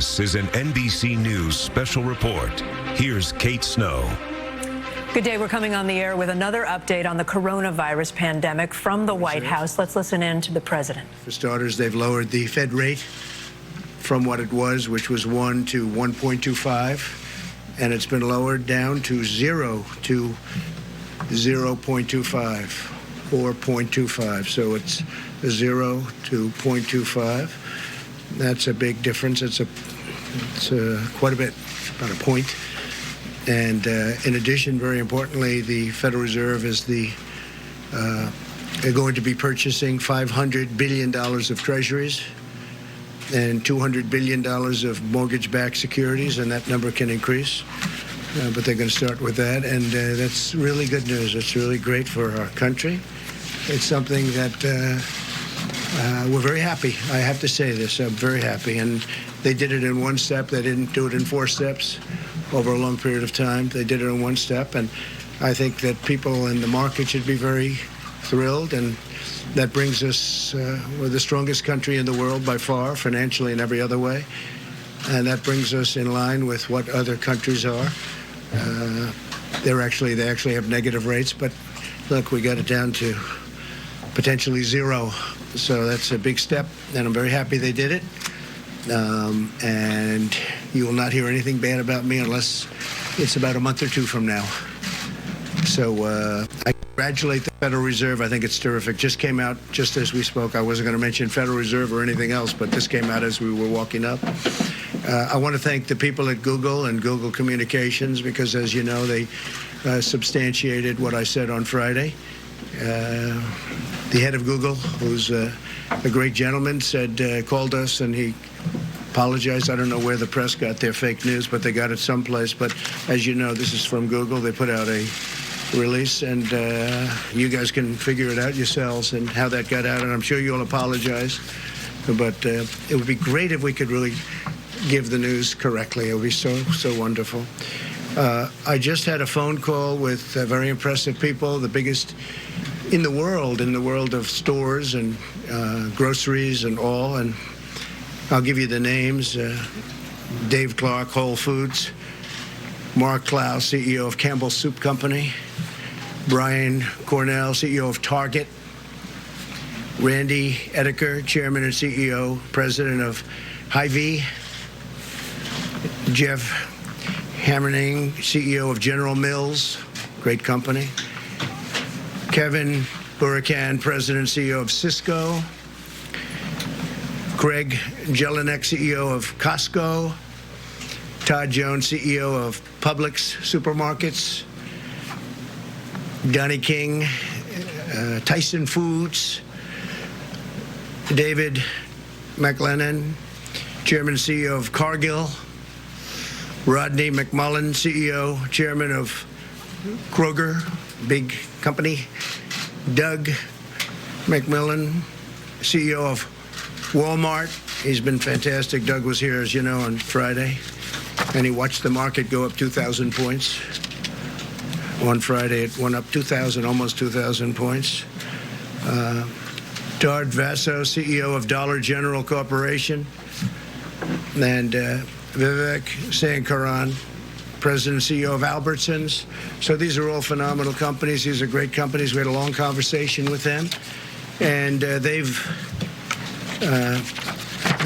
This is an NBC News special report. Here's Kate Snow. Good day. We're coming on the air with another update on the coronavirus pandemic from the White House. Let's listen in to the president. For starters, they've lowered the Fed rate from what it was, which was 1 to 1.25, and it's been lowered down to 0 to 0.25 or 0.25. So it's 0 to 0.25. That's a big difference. It's quite a bit, about a point. And in addition, very importantly, the Federal Reserve is going to be purchasing $500 billion of treasuries and $200 billion of mortgage-backed securities, and that number can increase. But they're going to start with that, and that's really good news. It's really great for our country. It's something that we're very happy. I have to say this. I'm very happy. And they did it in one step. They didn't do it in 4 steps over a long period of time. They did it in one step. And I think that people in the market should be very thrilled. And that brings us, we're the strongest country in the world by far, financially and every other way. And that brings us in line with what other countries are. They actually have negative rates. But look, we got it down to potentially 0. So that's a big step, and I'm very happy they did it. And you will not hear anything bad about me unless it's about a month or 2 from now. So I congratulate the Federal Reserve. I think it's terrific. Just came out just as we spoke. I wasn't going to mention Federal Reserve or anything else, but this came out as we were walking up. I want to thank the people at Google and Google Communications because, as you know, they substantiated what I said on Friday. The head of Google, who's a great gentleman, called us and he apologized. I don't know where the press got their fake news, but they got it someplace. But as you know, this is from Google. They put out a release, and you guys can figure it out yourselves and how that got out. And I'm sure you'll apologize. But it would be great if we could really give the news correctly. It would be so wonderful. I just had a phone call with very impressive people, the biggest in the world of stores and groceries and all. And I'll give you the names. Dave Clark, Whole Foods. Mark Clow, CEO of Campbell's Soup Company. Brian Cornell, CEO of Target. Randy Edeker, Chairman and CEO, President of Hy-Vee. Jeff Hamerning, CEO of General Mills, great company. Kevin Burakan, President and CEO of Cisco. Craig Jelinek, CEO of Costco. Todd Jones, CEO of Publix Supermarkets. Donnie King, Tyson Foods. David McLennan, Chairman and CEO of Cargill. Rodney McMullen, CEO, Chairman of Kroger, big company. Doug McMillan, CEO of Walmart. He's been fantastic. Doug was here, as you know, on Friday, and he watched the market go up 2,000 points. On Friday, it went up 2,000, almost 2,000 points. Dard Vasso, CEO of Dollar General Corporation, and Vivek Sankaran, President and CEO of Albertsons. So these are all phenomenal companies. These are great companies. We had a long conversation with them, and they're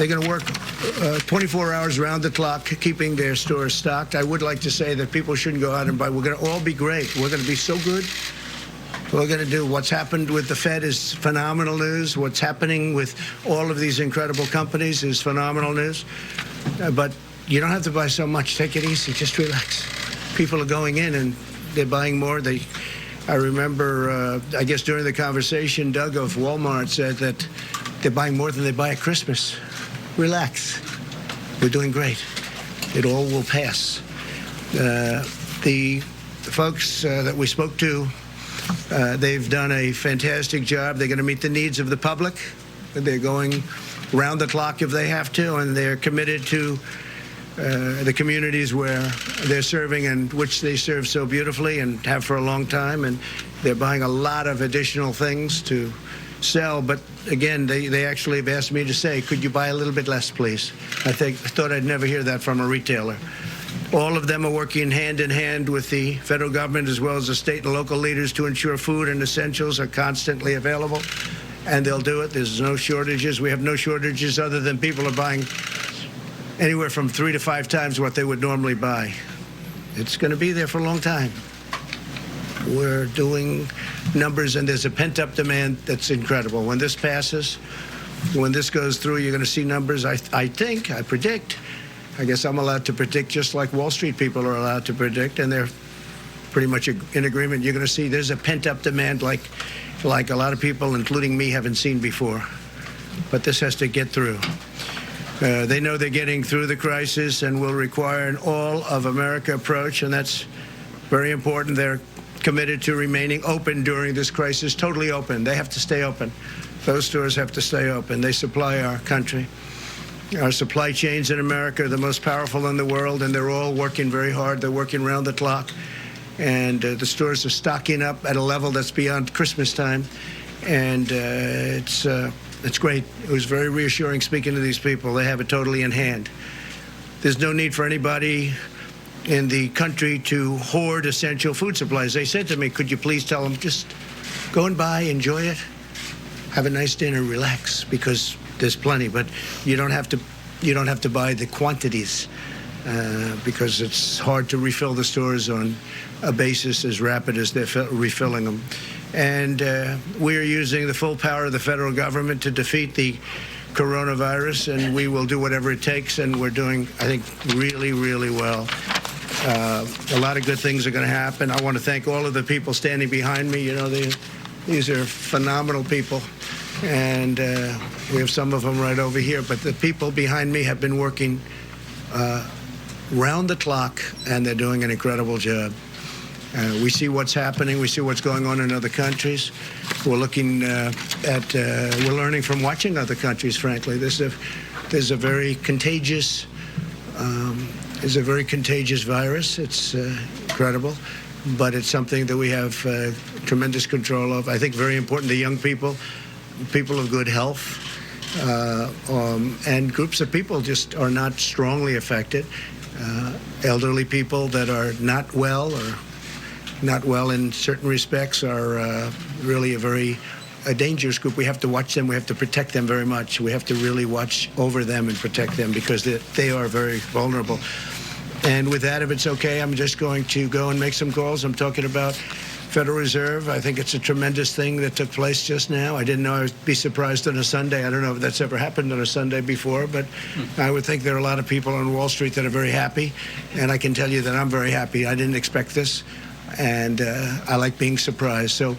going to work 24 hours around the clock, keeping their stores stocked. I would like to say that people shouldn't go out and buy. We're going to all be great. We're going to be so good. We're going to do what's happened with the Fed is phenomenal news. What's happening with all of these incredible companies is phenomenal news. But you don't have to buy so much. Take it easy. Just relax. People are going in and they're buying more. I remember, I guess during the conversation, Doug of Walmart said that they're buying more than they buy at Christmas. Relax. We're doing great. It all will pass. The folks that we spoke to, they've done a fantastic job. They're going to meet the needs of the public. They're going round the clock if they have to, and they're committed to the communities where they're serving and which they serve so beautifully and have for a long time. And they're buying a lot of additional things to sell. But again, they actually have asked me to say, could you buy a little bit less, please? I thought I'd never hear that from a retailer. All of them are working hand in hand with the federal government as well as the state and local leaders to ensure food and essentials are constantly available. And they'll do it. There's no shortages. We have no shortages other than people are buying anywhere from 3 to 5 times what they would normally buy. It's going to be there for a long time. We're doing numbers, and there's a pent-up demand that's incredible. When this passes, when this goes through, you're going to see numbers, I predict. I guess I'm allowed to predict just like Wall Street people are allowed to predict, and they're pretty much in agreement. You're going to see there's a pent-up demand like a lot of people, including me, haven't seen before. But this has to get through. They know they're getting through the crisis and will require an all-of-America approach, and that's very important. They're committed to remaining open during this crisis, totally open. They have to stay open. Those stores have to stay open. They supply our country. Our supply chains in America are the most powerful in the world, and they're all working very hard. They're working around the clock. And the stores are stocking up at a level that's beyond Christmas time. And it's great. It was very reassuring speaking to these people. They have it totally in hand. There's no need for anybody in the country to hoard essential food supplies. They said to me, could you please tell them, just go and buy, enjoy it, have a nice dinner, relax, because there's plenty. But you don't have to buy the quantities because it's hard to refill the stores on a basis as rapid as they're refilling them. And we are using the full power of the federal government to defeat the coronavirus, and we will do whatever it takes, and we're doing, I think, really, really well. A lot of good things are going to happen. I want to thank all of the people standing behind me. You know, these are phenomenal people, and we have some of them right over here, but the people behind me have been working round the clock, and they're doing an incredible job. We see what's happening. We see what's going on in other countries. We're looking we're learning from watching other countries, frankly. There's a very contagious virus. It's incredible, but it's something that we have tremendous control of. I think very important to young people, people of good health, and groups of people just are not strongly affected. Elderly people that are not well or not well in certain respects are really a dangerous group. We have to watch them. We have to protect them very much. We have to really watch over them and protect them because they are very vulnerable. And with that, if it's okay, I'm just going to go and make some calls. I'm talking about Federal Reserve. I think it's a tremendous thing that took place just now. I didn't know I would be surprised on a Sunday. I don't know if that's ever happened on a Sunday before, but I would think there are a lot of people on Wall Street that are very happy, and I can tell you that I'm very happy. I didn't expect this, and I like being surprised. So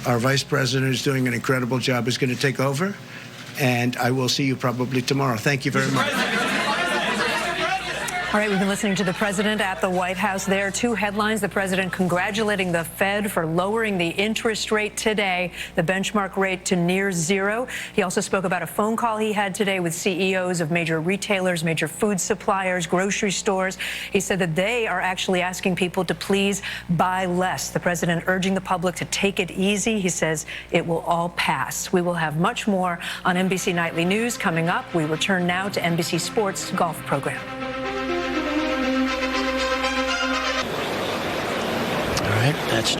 our Vice President is doing an incredible job. Is going to take over, and I will see you probably tomorrow. Thank you very much. All right, we've been listening to the president at the White House. There are two headlines. The president congratulating the Fed for lowering the interest rate today, the benchmark rate to near zero. He also spoke about a phone call he had today with CEOs of major retailers, major food suppliers, grocery stores. He said that they are actually asking people to please buy less. The president urging the public to take it easy. He says it will all pass. We will have much more on NBC Nightly News coming up. We return now to NBC Sports golf program. All right, that's